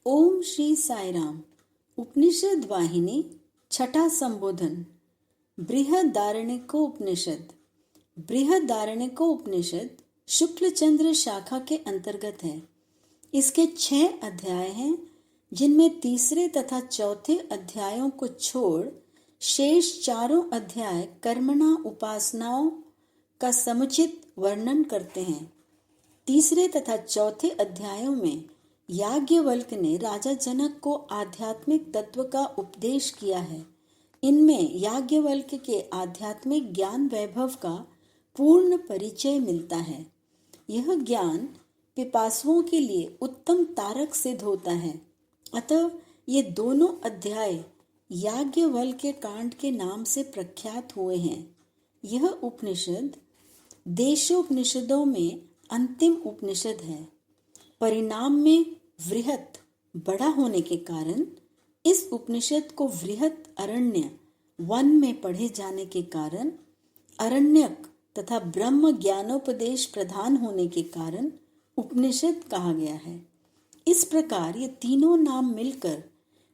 ओम श्री साई राम। उपनिषद वाहिनी छठा संबोधन। बृहदारण्यकोपनिषद। बृहदारण्यकोपनिषद शुक्ल चंद्र शाखा के अंतर्गत है। इसके 6 अध्याय हैं, जिनमें तीसरे तथा चौथे अध्यायों को छोड़ शेष चारों अध्याय कर्मणा उपासनाओं का समुचित वर्णन करते हैं। तीसरे तथा चौथे अध्यायों में याज्ञवल्क्य ने राजा जनक को आध्यात्मिक तत्व का उपदेश किया है। इनमें याज्ञवल्क्य के आध्यात्मिक ज्ञान वैभव का पूर्ण परिचय मिलता है। यह ज्ञान पिपासुओं के लिए उत्तम तारक सिद्ध होता है। अतः ये दोनों अध्याय याज्ञवल्क्य कांड के नाम से प्रख्यात हुए हैं। यह उपनिषद देशोपनिषदों में अंतिम उपनिषद है। परिणाम में वृहत बड़ा होने के कारण इस उपनिषद को वृहत अरण्य वन में पढ़े जाने के कारण अरण्यक तथा ब्रह्म ज्ञानोपदेश प्रधान होने के कारण उपनिषद कहा गया है। इस प्रकार ये तीनों नाम मिलकर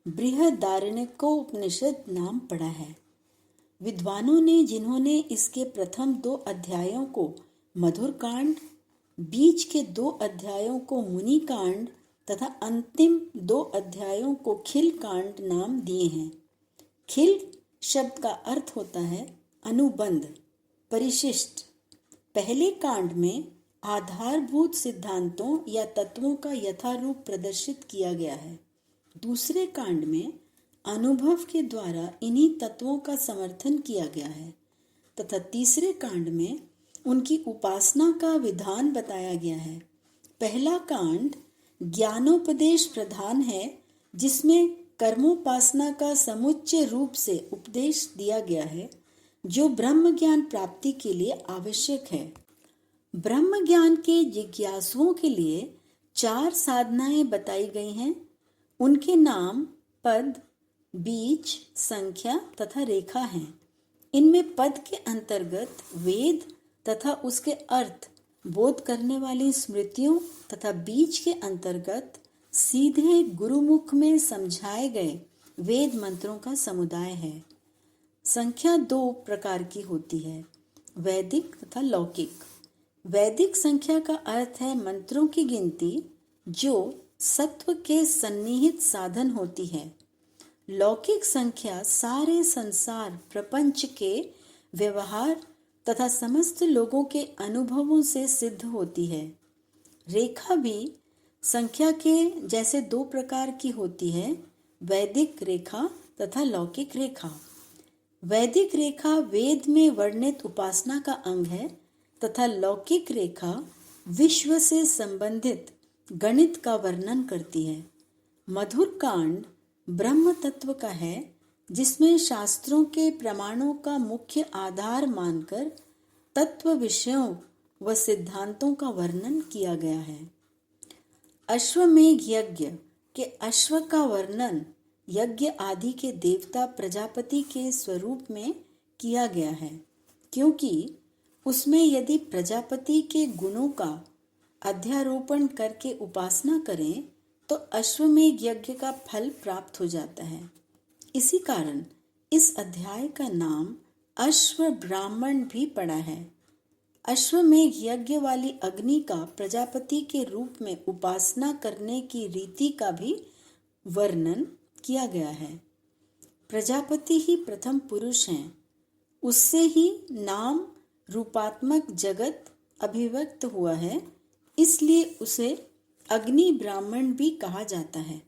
बृहदारण्यकोपनिषद नाम पड़ा है। विद्वानों ने जिन्होंने इसके प्रथम 2 अध्यायों को मधुर कांड, बीच के 2 अध्यायों को मुनि कांड तथा अंतिम 2 अध्यायों को खिल कांड नाम दिए हैं। खिल शब्द का अर्थ होता है अनुबंध, परिशिष्ट। पहले कांड में आधारभूत सिद्धांतों या तत्वों का यथारूप प्रदर्शित किया गया है। दूसरे कांड में अनुभव के द्वारा इन्हीं तत्वों का समर्थन किया गया है तथा तीसरे कांड में उनकी उपासना का विधान बताया गया है। पहला कांड ज्ञानोपदेश प्रधान है, जिसमें कर्मोपासना का समुच्चय रूप से उपदेश दिया गया है, जो ब्रह्म ज्ञान प्राप्ति के लिए आवश्यक है। ब्रह्म ज्ञान के जिज्ञासुओं के लिए 4 साधनाएं बताई गई हैं। उनके नाम पद, बीज, संख्या तथा रेखा हैं। इनमें पद के अंतर्गत वेद तथा उसके अर्थ बोध करने वाली स्मृतियों तथा बीज के अंतर्गत सीधे गुरुमुख में समझाए गए वेद मंत्रों का समुदाय है। संख्या 2 प्रकार की होती है, वैदिक तथा लौकिक। वैदिक संख्या का अर्थ है मंत्रों की गिनती जो सत्व के सन्निहित साधन होती है। लौकिक संख्या सारे संसार प्रपंच के व्यवहार तथा समस्त लोगों के अनुभवों से सिद्ध होती है। रेखा भी संख्या के जैसे 2 प्रकार की होती है, वैदिक रेखा तथा लौकिक रेखा। वैदिक रेखा वेद में वर्णित उपासना का अंग है तथा लौकिक रेखा विश्व से संबंधित गणित का वर्णन करती है। मधुर कांड ब्रह्म तत्व का है, जिसमें शास्त्रों के प्रमाणों का मुख्य आधार मानकर तत्व विषयों व सिद्धांतों का वर्णन किया गया है। अश्वमेघ यज्ञ के अश्व का वर्णन यज्ञ आदि के देवता प्रजापति के स्वरूप में किया गया है, क्योंकि उसमें यदि प्रजापति के गुणों का अध्यारोपण करके उपासना करें तो अश्वमेघ यज्ञ का फल प्राप्त हो जाता है। इसी कारण इस अध्याय का नाम अश्व ब्राह्मण भी पड़ा है। अश्वमेघ यज्ञ वाली अग्नि का प्रजापति के रूप में उपासना करने की रीति का भी वर्णन किया गया है। प्रजापति ही प्रथम पुरुष हैं, उससे ही नाम रूपात्मक जगत अभिव्यक्त हुआ है, इसलिए उसे अग्नि ब्राह्मण भी कहा जाता है।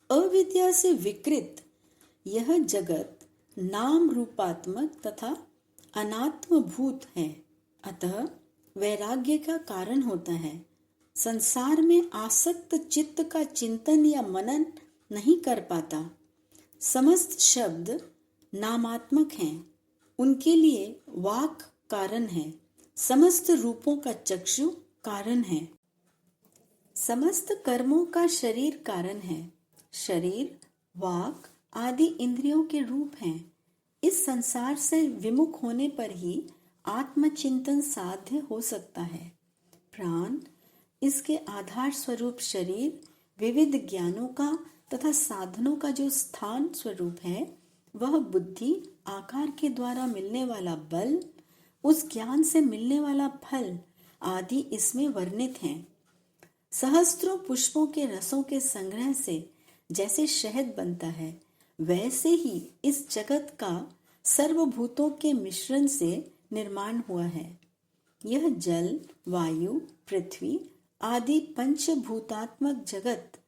अविद्या से विकृत यह जगत नाम रूपात्मक तथा अनात्मभूत है, अतः वैराग्य का कारण होता है। संसार में आसक्त चित्त का चिंतन या मनन नहीं कर पाता। समस्त शब्द नामात्मक हैं, उनके लिए वाक कारण है। समस्त रूपों का चक्षु कारण है। समस्त कर्मों का शरीर कारण है। शरीर, वाक आदि इंद्रियों के रूप हैं। इस संसार से विमुख होने पर ही आत्मचिंतन साध्य हो सकता है। प्राण, इसके आधार स्वरूप शरीर, विविध ज्ञानों का तथा साधनों का जो स्थान स्वरूप है, वह बुद्धि आकार के द्वारा मिलने वाला बल, उस ज्ञान से मिलने वाला फल आदि इसमें वर्णित हैं। सहस्त्रों पुष्पों के रसों के संग्रह से जैसे शहद बनता है, वैसे ही इस जगत का सर्वभूतों के मिश्रण से निर्माण हुआ है। यह जल, वायु, पृथ्वी आदि पंचभूतात्मक जगत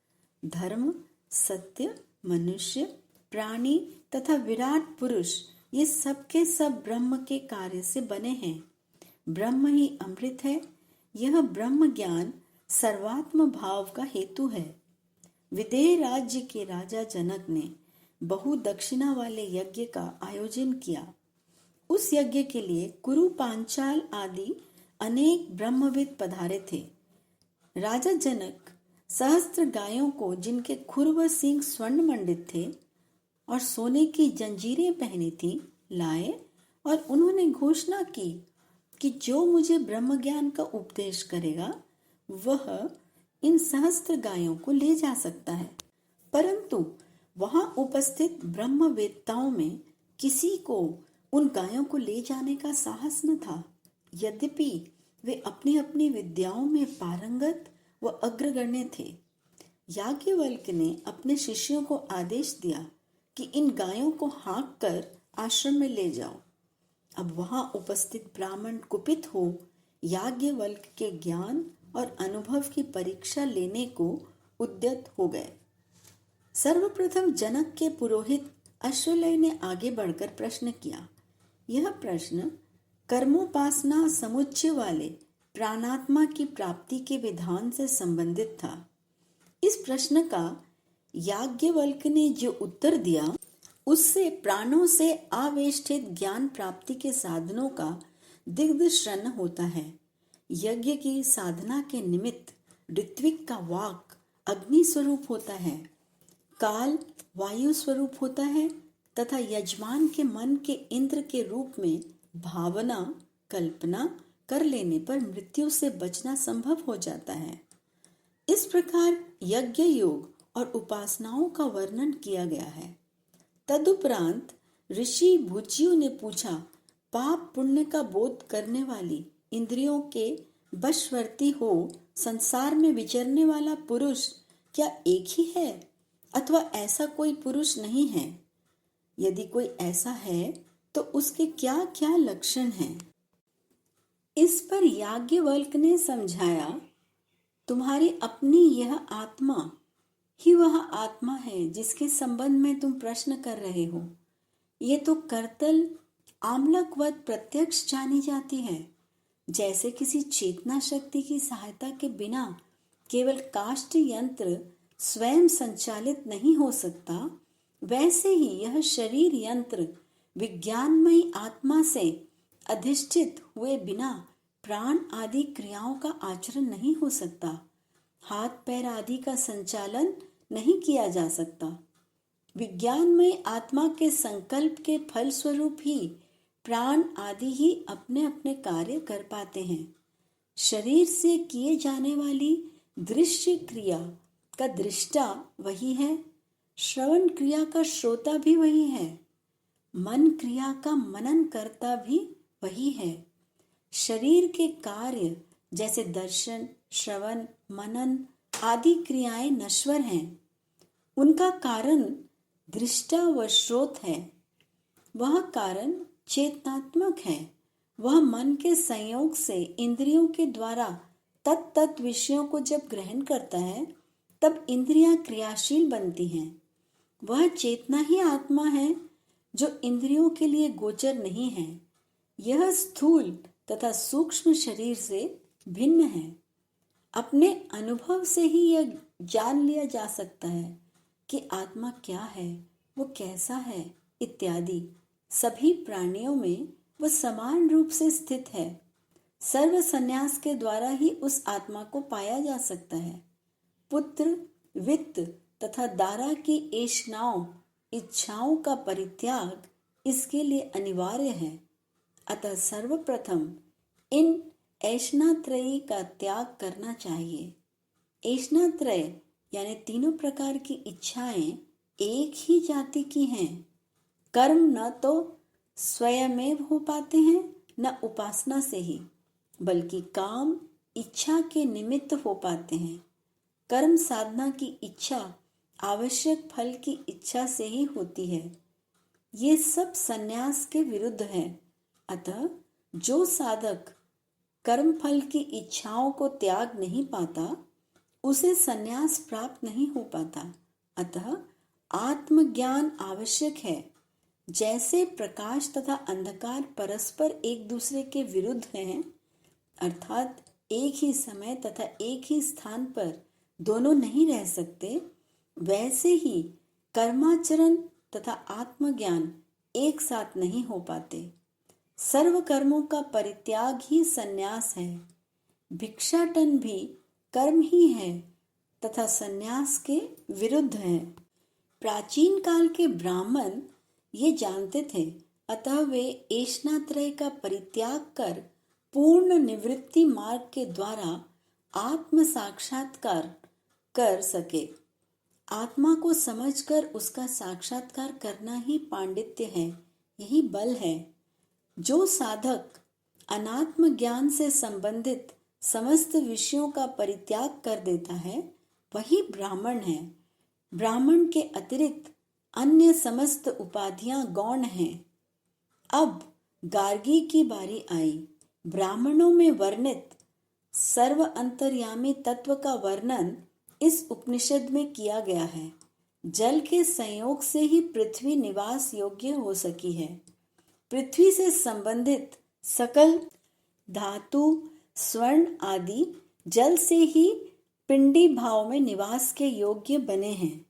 धर्म, सत्य, मनुष्य, प्राणी तथा विराट पुरुष, ये सब के सब ब्रह्म के कार्य से बने हैं। ब्रह्म ही अमृत है। यह ब्रह्म ज्ञान सर्वात्म भाव का हेतु है। विदेह राज्य के राजा जनक ने बहु दक्षिणा वाले यज्ञ का आयोजन किया। उस यज्ञ के लिए कुरु, पांचाल आदि अनेक ब्रह्मविद पधारे थे। राजा जनक सहस्त्र गायों को, जिनके खुर व सींग स्वर्ण मंडित थे और सोने की जंजीरें पहनी थी, लाए और उन्होंने घोषणा की कि जो मुझे ब्रह्म ज्ञान का उपदेश करेगा वह इन सहस्त्र गायों को ले जा सकता है। परंतु वहां उपस्थित ब्रह्मवेत्ताओं में किसी को उन गायों को ले जाने का साहस न था। यद्यपि वे अपनी अपनी विद्याओं में पारंगत व अग्रगण्य थे। याज्ञवल्क्य ने अपने शिष्यों को आदेश दिया कि इन गायों को हाँक कर आश्रम में ले जाओ। अब वहां उपस्थित ब्राह्मण कुपित हो याज्ञवल्क्य के ज्ञान और अनुभव की परीक्षा लेने को उद्यत हो गए। सर्वप्रथम जनक के पुरोहित अश्वलय ने आगे बढ़कर प्रश्न किया। यह प्रश्न कर्मोपासना समुच्चय वाले प्राणात्मा की प्राप्ति के विधान से संबंधित था। इस प्रश्न का याज्ञवल्क्य ने जो उत्तर दिया, उससे प्राणों से आवेष्टित ज्ञान प्राप्ति के साधनों का दिग्दर्शन होता है। यज्ञ की साधना के निमित्त ऋत्विक का वाक अग्नि स्वरूप होता है, काल वायु स्वरूप होता है तथा यजमान के मन के इंद्र के रूप में भावना कल्पना कर लेने पर मृत्यु से बचना संभव हो जाता है। इस प्रकार यज्ञ योग और उपासनाओं का वर्णन किया गया है। तदुपरांत ऋषि भुज्यु ने पूछा, पाप पुण्य का बोध करने वाली इंद्रियों के वशवर्ती हो संसार में विचरने वाला पुरुष क्या एक ही है अथवा ऐसा कोई पुरुष नहीं है? यदि कोई ऐसा है तो उसके क्या क्या लक्षण हैं? इस पर याज्ञवल्क्य ने समझाया, तुम्हारी अपनी यह आत्मा ही वह आत्मा है जिसके संबंध में तुम प्रश्न कर रहे हो। ये तो करतल आमलकवत प्रत्यक्ष जानी जाती है। जैसे किसी चेतना शक्ति की सहायता के बिना केवल काष्ठ यंत्र स्वयं संचालित नहीं हो सकता, वैसे ही यह शरीर यंत्र विज्ञानमयी आत्मा से अधिष्ठित हुए बिना प्राण आदि क्रियाओं का आचरण नहीं हो सकता। हाथ पैर आदि का संचालन नहीं किया जा सकता। विज्ञानमय आत्मा के संकल्प के फल स्वरूप ही प्राण आदि ही अपने अपने कार्य कर पाते हैं। शरीर से किए जाने वाली दृश्य क्रिया का दृष्टा वही है, श्रवण क्रिया का श्रोता भी वही है, मन क्रिया का मनन करता भी वही है। शरीर के कार्य जैसे दर्शन, श्रवण, मनन आदि क्रियाएं नश्वर हैं। उनका कारण दृष्टा व श्रोत है। वह कारण चेतनात्मक है। वह मन के संयोग से इंद्रियों के द्वारा तत्त विषयों को जब ग्रहण करता है तब इंद्रियां क्रियाशील बनती हैं। वह चेतना ही आत्मा है जो इंद्रियों के लिए गोचर नहीं है। यह स्थूल तथा सूक्ष्म शरीर से भिन्न है। अपने अनुभव से ही यह जान लिया जा सकता है कि आत्मा क्या है, वो कैसा है इत्यादि। सभी प्राणियों में वह समान रूप से स्थित है। सर्व संन्यास के द्वारा ही उस आत्मा को पाया जा सकता है। पुत्र, वित्त तथा दारा की ऐषणाओं, इच्छाओं का परित्याग इसके लिए अनिवार्य है। अतः सर्वप्रथम इन ऐषणात्रयी का त्याग करना चाहिए। ऐषणात्रय यानी तीनों प्रकार की इच्छाएं एक ही जाति की हैं। कर्म न तो स्वयमेव हो पाते हैं न उपासना से ही, बल्कि काम इच्छा के निमित्त हो पाते हैं। कर्म साधना की इच्छा आवश्यक फल की इच्छा से ही होती है। ये सब संन्यास के विरुद्ध है। अतः जो साधक कर्म फल की इच्छाओं को त्याग नहीं पाता, उसे संन्यास प्राप्त नहीं हो पाता। अतः आत्मज्ञान आवश्यक है। जैसे प्रकाश तथा अंधकार परस्पर एक दूसरे के विरुद्ध हैं, अर्थात एक ही समय तथा एक ही स्थान पर दोनों नहीं रह सकते, वैसे ही कर्माचरण तथा आत्मज्ञान एक साथ नहीं हो पाते। सर्व कर्मों का परित्याग ही संन्यास है। भिक्षाटन भी कर्म ही है तथा संन्यास के विरुद्ध है। प्राचीन काल के ब्राह्मण ये जानते थे, अतः वे ऐष्णात्रय का परित्याग कर पूर्ण निवृत्ति मार्ग के द्वारा आत्म साक्षात्कार कर सके। आत्मा को समझकर उसका साक्षात्कार करना ही पांडित्य है, यही बल है। जो साधक अनात्म ज्ञान से संबंधित समस्त विषयों का परित्याग कर देता है, वही ब्राह्मण है। ब्राह्मण के अतिरिक्त अन्य समस्त उपाधियां गौण हैं। अब गार्गी की बारी आई। ब्राह्मणों में वर्णित सर्व अंतर्यामी तत्व का वर्णन इस उपनिषद में किया गया है। जल के संयोग से ही पृथ्वी निवास योग्य हो सकी है। पृथ्वी से संबंधित सकल धातु, स्वर्ण आदि जल से ही पिंडी भाव में निवास के योग्य बने हैं।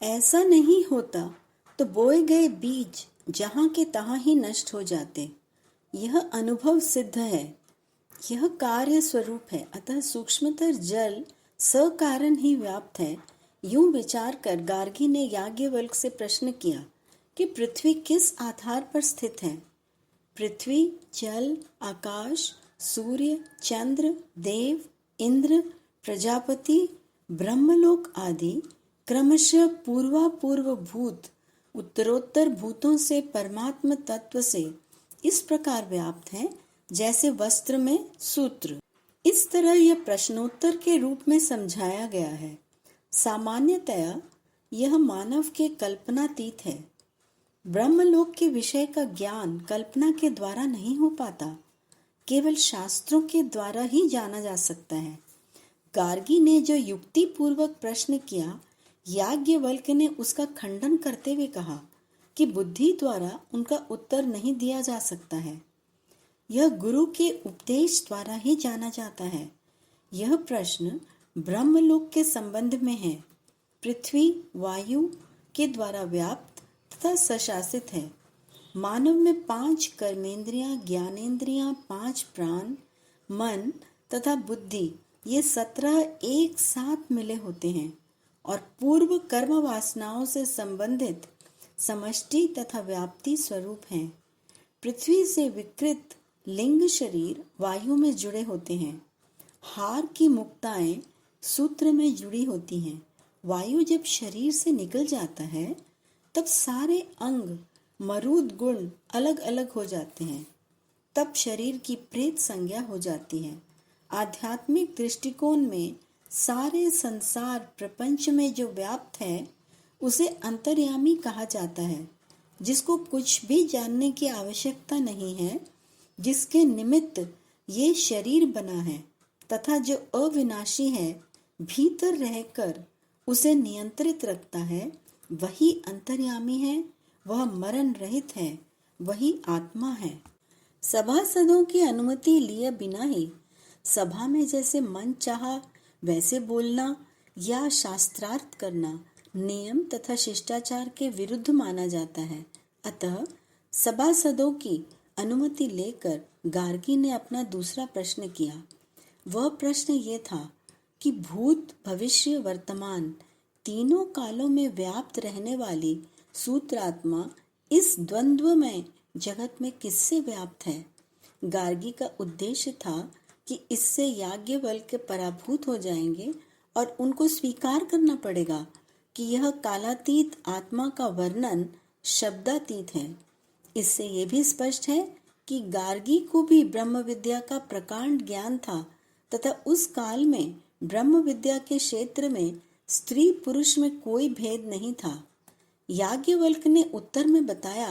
ऐसा नहीं होता तो बोए गए बीज जहाँ के तहाँ ही नष्ट हो जाते। यह अनुभव सिद्ध है। यह कार्य स्वरूप है, अतः सूक्ष्मतर जल सकारण ही व्याप्त है। यूं विचार कर गार्गी ने याज्ञवल्क्य से प्रश्न किया कि पृथ्वी किस आधार पर स्थित है। पृथ्वी, जल, आकाश, सूर्य, चंद्र, देव, इंद्र, प्रजापति, ब्रह्मलोक आदि क्रमशः पूर्वापूर्व भूत उत्तरोत्तर भूतों से परमात्म तत्व से इस प्रकार व्याप्त है जैसे वस्त्र में सूत्र। इस तरह यह प्रश्नोत्तर के रूप में समझाया गया है। सामान्यतया यह मानव के कल्पनातीत है। ब्रह्मलोक के विषय का ज्ञान कल्पना के द्वारा नहीं हो पाता, केवल शास्त्रों के द्वारा ही जाना जा सकता है। गार्गी ने जो युक्ति पूर्वक प्रश्न किया, याज्ञवल्क्य ने उसका खंडन करते हुए कहा कि बुद्धि द्वारा उनका उत्तर नहीं दिया जा सकता है। यह गुरु के उपदेश द्वारा ही जाना जाता है। यह प्रश्न ब्रह्मलोक के संबंध में है। पृथ्वी वायु के द्वारा व्याप्त तथा सशासित है। मानव में 5 कर्मेंद्रियां, ज्ञानेंद्रियां, 5 प्राण, मन तथा बुद्धि, ये 17 एक साथ मिले होते हैं और पूर्व कर्म वासनाओं से संबंधित समष्टि तथा व्याप्ति स्वरूप हैं। पृथ्वी से विकृत लिंग शरीर वायु में जुड़े होते हैं। हार की मुक्ताएं सूत्र में जुड़ी होती हैं। वायु जब शरीर से निकल जाता है, तब सारे अंग मरूद गुण अलग अलग हो जाते हैं। तब शरीर की प्रेत संज्ञा हो जाती है। आध्यात्मिक दृष्टिकोण में सारे संसार प्रपंच में जो व्याप्त है, उसे अंतर्यामी कहा जाता है, जिसको कुछ भी जानने की आवश्यकता नहीं है, जिसके निमित्त ये शरीर बना है तथा जो अविनाशी है, भीतर रहकर उसे नियंत्रित रखता है, वही अंतर्यामी है, वह मरण रहित है, वही आत्मा है। सभासदों की अनुमति लिए बिना ही सभा में जैसे मन चाहा वैसे बोलना या शास्त्रार्थ करना नियम तथा शिष्टाचार के विरुद्ध माना जाता है। अतः सभासदों की अनुमति लेकर गार्गी ने अपना दूसरा प्रश्न किया। वह प्रश्न ये था कि भूत, भविष्य, वर्तमान तीनों कालों में व्याप्त रहने वाली सूत्रात्मा इस द्वंद्वमय जगत में किससे व्याप्त है। गार्गी का उद्देश्य था कि इससे याज्ञवल्क्य पराभूत हो जाएंगे और उनको स्वीकार करना पड़ेगा कि यह कालातीत आत्मा का वर्णन शब्दातीत है। इससे यह भी स्पष्ट है कि गार्गी को भी ब्रह्म विद्या का प्रकांड ज्ञान था तथा उस काल में ब्रह्म विद्या के क्षेत्र में स्त्री पुरुष में कोई भेद नहीं था। याज्ञवल्क्य ने उत्तर में बताया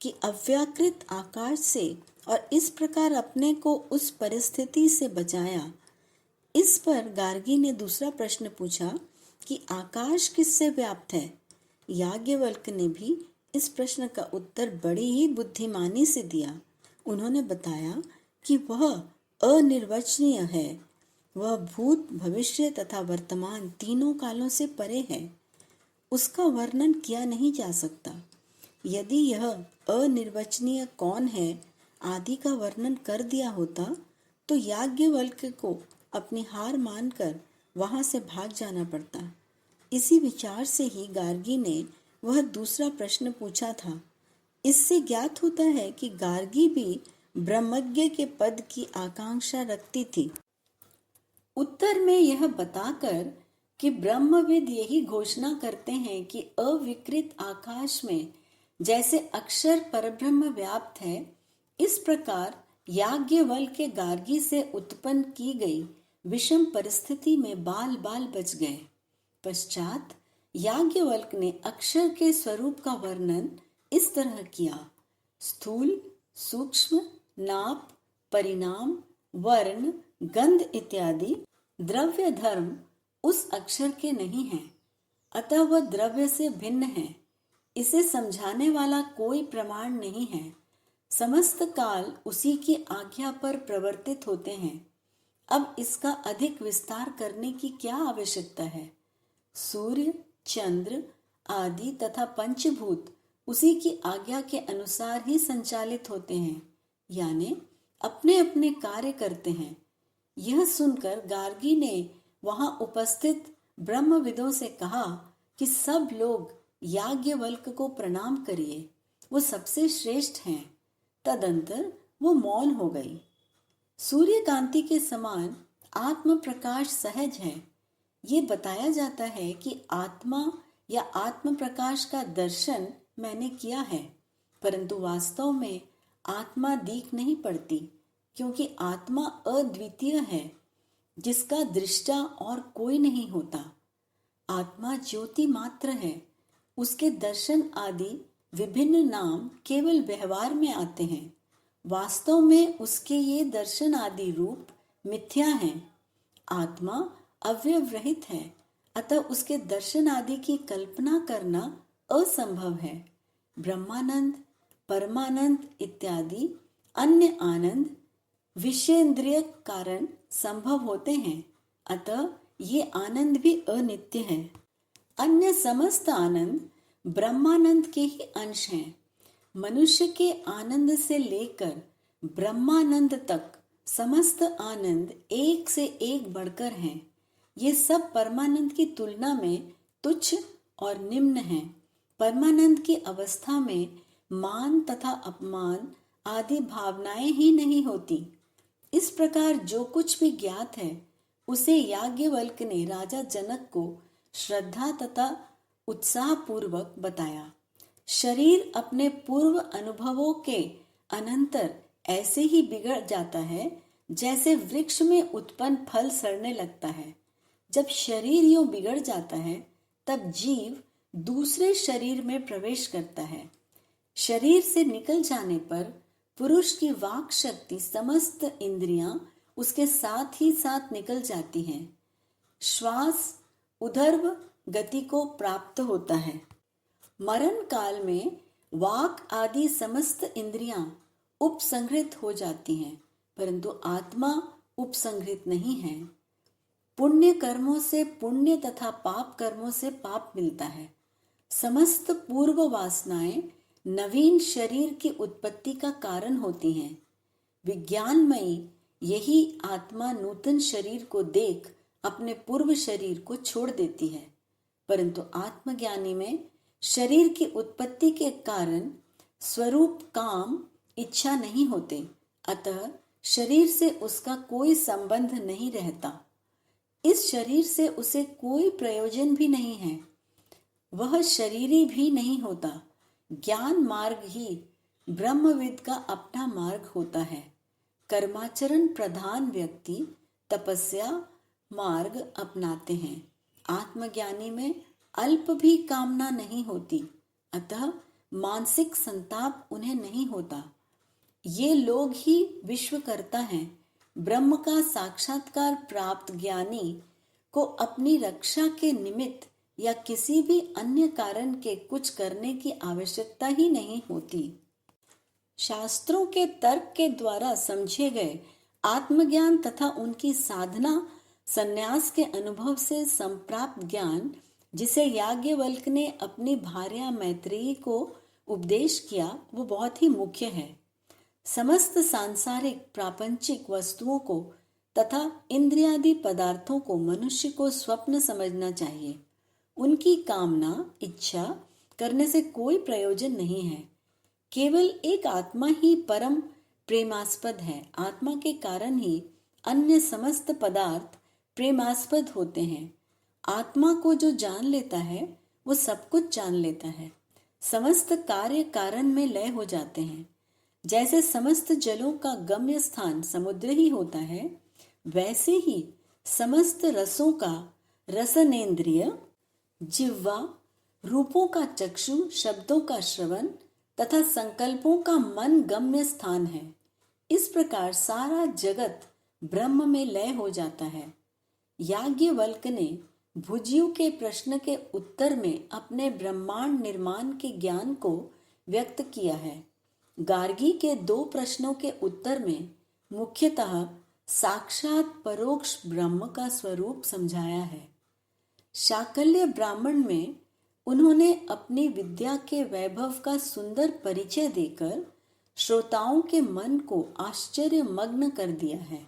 कि अव्याकृत आकाश से और इस प्रकार अपने को उस परिस्थिति से बचाया। इस पर गार्गी ने दूसरा प्रश्न पूछा कि आकाश किससे व्याप्त है। याज्ञवल्क्य ने भी इस प्रश्न का उत्तर बड़ी ही बुद्धिमानी से दिया। उन्होंने बताया कि वह अनिर्वचनीय है, वह भूत भविष्य तथा वर्तमान तीनों कालों से परे है, उसका वर्णन किया नहीं जा सकता। यदि यह अनिर्वचनीय कौन है आदि का वर्णन कर दिया होता तो याज्ञवल्क्य को अपनी हार मानकर वहां से भाग जाना पड़ता। इसी विचार से ही गार्गी ने वह दूसरा प्रश्न पूछा था। इससे ज्ञात होता है कि गार्गी भी ब्रह्मज्ञ के पद की आकांक्षा रखती थी। उत्तर में यह बताकर कि ब्रह्मविद यही घोषणा करते हैं कि अविकृत आकाश में जैसे अक्षर परब्रह्म व्याप्त है, इस प्रकार याज्ञवल्क्य गार्गी से उत्पन्न की गई विषम परिस्थिति में बाल बाल बच गए। पश्चात याज्ञवल्क्य ने अक्षर के स्वरूप का वर्णन इस तरह किया। स्थूल, सूक्ष्म, नाप, परिणाम, वर्ण, गंध इत्यादि द्रव्य धर्म उस अक्षर के नहीं हैं, अतः वह द्रव्य से भिन्न है। इसे समझाने वाला कोई प्रमाण नहीं है। समस्त काल उसी की आज्ञा पर प्रवर्तित होते हैं। अब इसका अधिक विस्तार करने की क्या आवश्यकता है। सूर्य, चंद्र आदि तथा पंचभूत उसी की आज्ञा के अनुसार ही संचालित होते हैं, यानी अपने अपने कार्य करते हैं। यह सुनकर गार्गी ने वहां उपस्थित ब्रह्मविदों से कहा कि सब लोग याज्ञवल्क्य को प्रणाम करिए, वो सबसे श्रेष्ठ हैं। तदंतर वो मौन हो गई। सूर्य कांति के समान आत्म प्रकाश सहज है। ये बताया जाता है कि आत्मा या आत्म प्रकाश का दर्शन मैंने किया है, परंतु वास्तव में आत्मा दीख नहीं पड़ती, क्योंकि आत्मा अद्वितीय है, जिसका दृष्टा और कोई नहीं होता। आत्मा ज्योति मात्र है। उसके दर्शन आदि विभिन्न नाम केवल व्यवहार में आते हैं। वास्तव में उसके ये दर्शन आदि रूप मिथ्या हैं। आत्मा अवयव रहित है, अतः उसके दर्शन आदि की कल्पना करना असंभव है। ब्रह्मानंद, परमानंद इत्यादि अन्य आनंद विषयेंद्रिय कारण संभव होते हैं, अतः ये आनंद भी अनित्य है। अन्य समस्त आनंद ब्रह्मानंद के ही अंश हैं। मनुष्य के आनंद से लेकर ब्रह्मानंद तक समस्त आनंद एक से एक बढ़कर हैं। ये सब परमानंद की तुलना में तुच्छ और निम्न हैं। परमानंद की अवस्था में मान तथा अपमान आदि भावनाएं ही नहीं होती। इस प्रकार जो कुछ भी ज्ञात है उसे याज्ञवल्क्य ने राजा जनक को श्रद्धा तथा उत्साह पूर्वक बताया। शरीर अपने पूर्व अनुभवों के अनंतर ऐसे ही बिगड़ जाता है जैसे वृक्ष में उत्पन्न फल सड़ने लगता है। जब शरीर यूं बिगड़ जाता है तब जीव दूसरे शरीर में प्रवेश करता है। शरीर से निकल जाने पर पुरुष की वाक शक्ति समस्त इंद्रियां उसके साथ ही साथ निकल जाती हैं। श्वास ऊर्ध्व गति को प्राप्त होता है। मरण काल में वाक आदि समस्त इंद्रियां उपसंहृत हो जाती हैं, परंतु आत्मा उपसंहृत नहीं है। पुण्य कर्मों से पुण्य तथा पाप कर्मों से पाप मिलता है। समस्त पूर्व वासनाएं नवीन शरीर की उत्पत्ति का कारण होती हैं। विज्ञानमयी यही आत्मा नूतन शरीर को देख अपने पूर्व शरीर को छोड़ देती है, परंतु आत्मज्ञानी में शरीर की उत्पत्ति के कारण स्वरूप काम इच्छा नहीं होते, अतः शरीर से उसका कोई संबंध नहीं रहता। इस शरीर से उसे कोई प्रयोजन भी नहीं है, वह शरीरी भी नहीं होता। ज्ञान मार्ग ही ब्रह्मविद का अपना मार्ग होता है। कर्माचरण प्रधान व्यक्ति तपस्या मार्ग अपनाते हैं। आत्मज्ञानी में अल्प भी कामना नहीं होती, अतः मानसिक संताप उन्हें नहीं होता। ये लोग ही विश्वकर्ता हैं। ब्रह्म का साक्षात्कार प्राप्त ज्ञानी को अपनी रक्षा के निमित्त या किसी भी अन्य कारण के कुछ करने की आवश्यकता ही नहीं होती। शास्त्रों के तर्क के द्वारा समझे गए आत्मज्ञान तथा उनकी साधना संन्यास के अनुभव से संप्राप्त ज्ञान, जिसे याज्ञवल्क्य ने अपनी भार्या मैत्रेयी को उपदेश किया, वो बहुत ही मुख्य है। समस्त सांसारिक प्रापंचिक वस्तुओं को तथा इंद्रियादि पदार्थों को मनुष्य को स्वप्न समझना चाहिए। उनकी कामना इच्छा करने से कोई प्रयोजन नहीं है। केवल एक आत्मा ही परम प्रेमास्पद है। आत्मा के कारण ही अन्य समस्त पदार्थ प्रेमास्पद होते हैं। आत्मा को जो जान लेता है वो सब कुछ जान लेता है। समस्त कार्य कारण में लय हो जाते हैं। जैसे समस्त जलों का गम्य स्थान समुद्र ही होता है, वैसे ही समस्त रसों का रसनेन्द्रिय जिह्वा, रूपों का चक्षु, शब्दों का श्रवण तथा संकल्पों का मन गम्य स्थान है। इस प्रकार सारा जगत ब्रह्म में लय हो जाता है। याज्ञवल्क्य ने भुजयु के प्रश्न के उत्तर में अपने ब्रह्मांड निर्माण के ज्ञान को व्यक्त किया है। गार्गी के 2 प्रश्नों के उत्तर में मुख्यतः साक्षात परोक्ष ब्रह्म का स्वरूप समझाया है। शाकल्य ब्राह्मण में उन्होंने अपनी विद्या के वैभव का सुंदर परिचय देकर श्रोताओं के मन को आश्चर्यमग्न कर दिया है।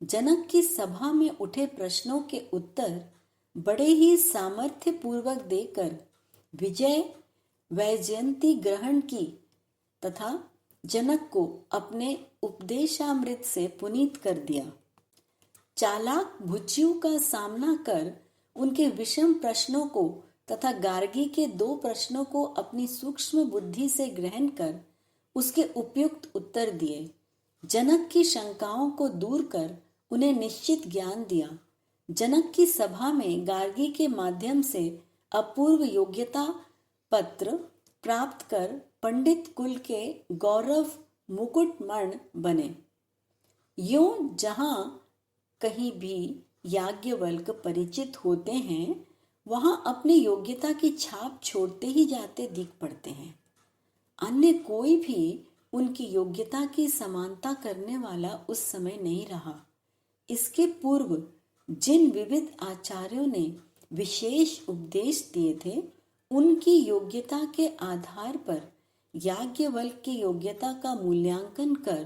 जनक की सभा में उठे प्रश्नों के उत्तर बड़े ही सामर्थ्य पूर्वक देकर विजय वैजयंती ग्रहण की तथा जनक को अपने उपदेशामृत से पुनीत कर दिया। चालाक भुजयु का सामना कर उनके विषम प्रश्नों को तथा गार्गी के 2 प्रश्नों को अपनी सूक्ष्म बुद्धि से ग्रहण कर उसके उपयुक्त उत्तर दिए। जनक की शंकाओं को दूर कर उन्हें निश्चित ज्ञान दिया। जनक की सभा में गार्गी के माध्यम से अपूर्व योग्यता पत्र प्राप्त कर पंडित कुल के गौरव मुकुटमण बने। यों जहां कहीं भी याज्ञवल्क्य परिचित होते हैं, वहां अपनी योग्यता की छाप छोड़ते ही जाते दिख पड़ते हैं। अन्य कोई भी उनकी योग्यता की समानता करने वाला उस समय नहीं रहा। इसके पूर्व जिन विविध आचार्यों ने विशेष उपदेश दिए थे, उनकी योग्यता के आधार पर याज्ञवल्क्य की योग्यता का मूल्यांकन कर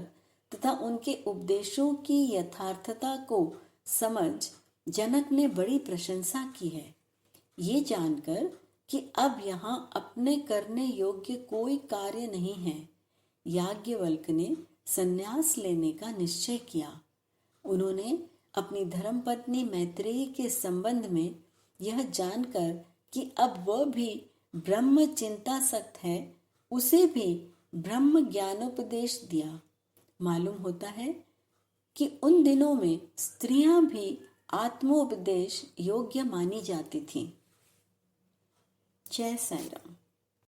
तथा उनके उपदेशों की यथार्थता को समझ जनक ने बड़ी प्रशंसा की है। ये जानकर कि अब यहाँ अपने करने योग्य कोई कार्य नहीं है, याज्ञवल्क्य ने संन्यास लेने का निश्चय किया। उन्होंने अपनी धर्मपत्नी मैत्रेयी के संबंध में यह जानकर कि अब वह भी ब्रह्म चिंतासक्त है, उसे भी ब्रह्म ज्ञानोपदेश दिया। मालूम होता है कि उन दिनों में स्त्रियां भी आत्मोपदेश योग्य मानी जाती थीं। जय साईं राम।